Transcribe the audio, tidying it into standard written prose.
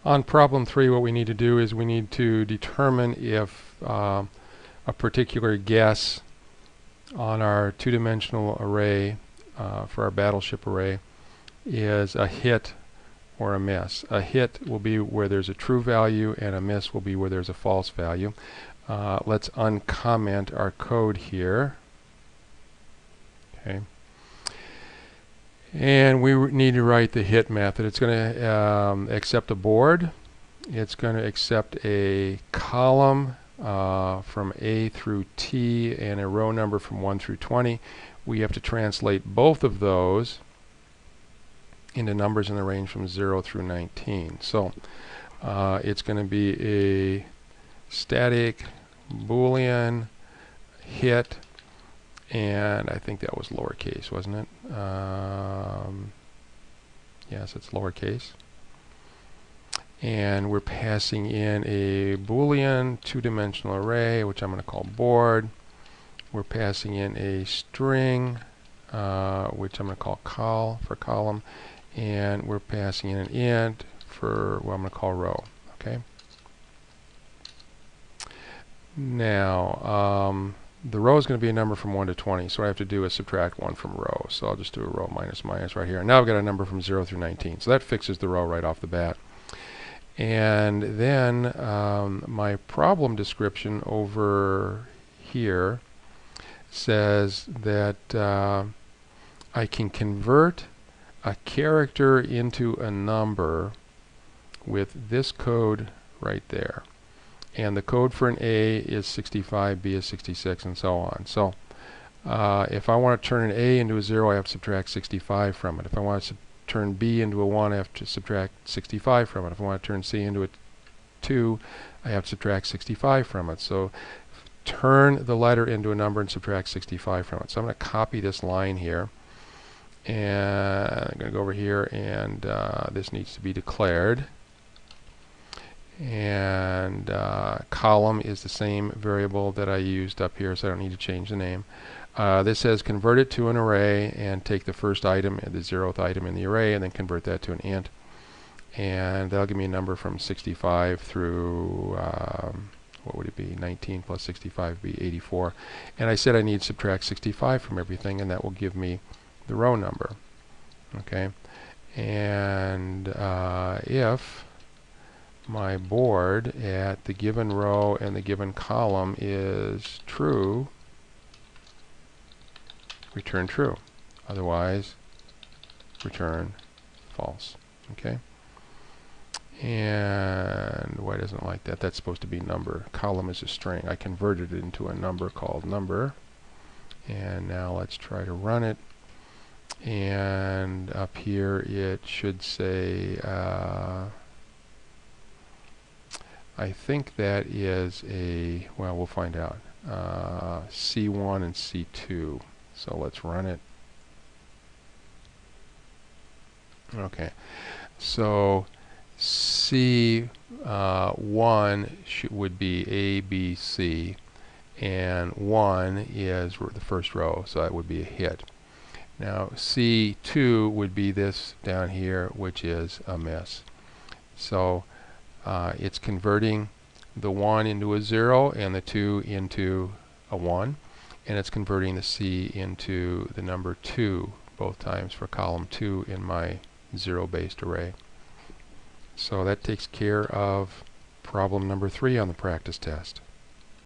On problem 3, what we need to do is we need to determine if a particular guess on our two-dimensional array for our battleship array is a hit or a miss. A hit will be where there's a true value, and a miss will be where there's a false value. Let's uncomment our code here. Okay. And we need to write the hit method. It's going to accept a board. It's going to accept a column from A through T and a row number from 1 through 20. We have to translate both of those into numbers in the range from 0 through 19. So it's going to be a static Boolean hit, and I think that was lowercase, wasn't it? Yes, it's lowercase. And we're passing in a Boolean two-dimensional array, which I'm going to call board. We're passing in a string, which I'm going to call col for column. And we're passing in an int for what I'm going to call row. Okay. Now, the row is going to be a number from 1 to 20, so what I have to do is subtract 1 from row. So I'll just do a row minus minus right here. And now I've got a number from 0 through 19. So that fixes the row right off the bat. And then my problem description over here says that I can convert a character into a number with this code right there. And the code for an A is 65, B is 66, and so on. So if I want to turn an A into a 0, I have to subtract 65 from it. If I want to turn B into a 1, I have to subtract 65 from it. If I want to turn C into a 2, I have to subtract 65 from it. So turn the letter into a number and subtract 65 from it. So I'm going to copy this line here. And I'm going to go over here, and this needs to be declared. And column is the same variable that I used up here, so I don't need to change the name. This says convert it to an array and take the first item, the 0th item in the array, and then convert that to an int. And that'll give me a number from 65 through, what would it be? 19 plus 65 would be 84. And I said I need to subtract 65 from everything, and that will give me the row number. Okay. And if my board at the given row and the given column is true, return true. Otherwise, return false. Okay. And why doesn't it like that? That's supposed to be number. Column is a string. I converted it into a number called number. And now let's try to run it. And up here it should say I think that is a, well, we'll find out, C1 and C2. So let's run it. Okay, so C1 would be A, B, C, and 1 is the first row, so that would be a hit. Now C2 would be this down here, which is a miss. So it's converting the 1 into a 0 and the 2 into a 1, and it's converting the C into the number 2 both times for column 2 in my 0-based array. So that takes care of problem number 3 on the practice test.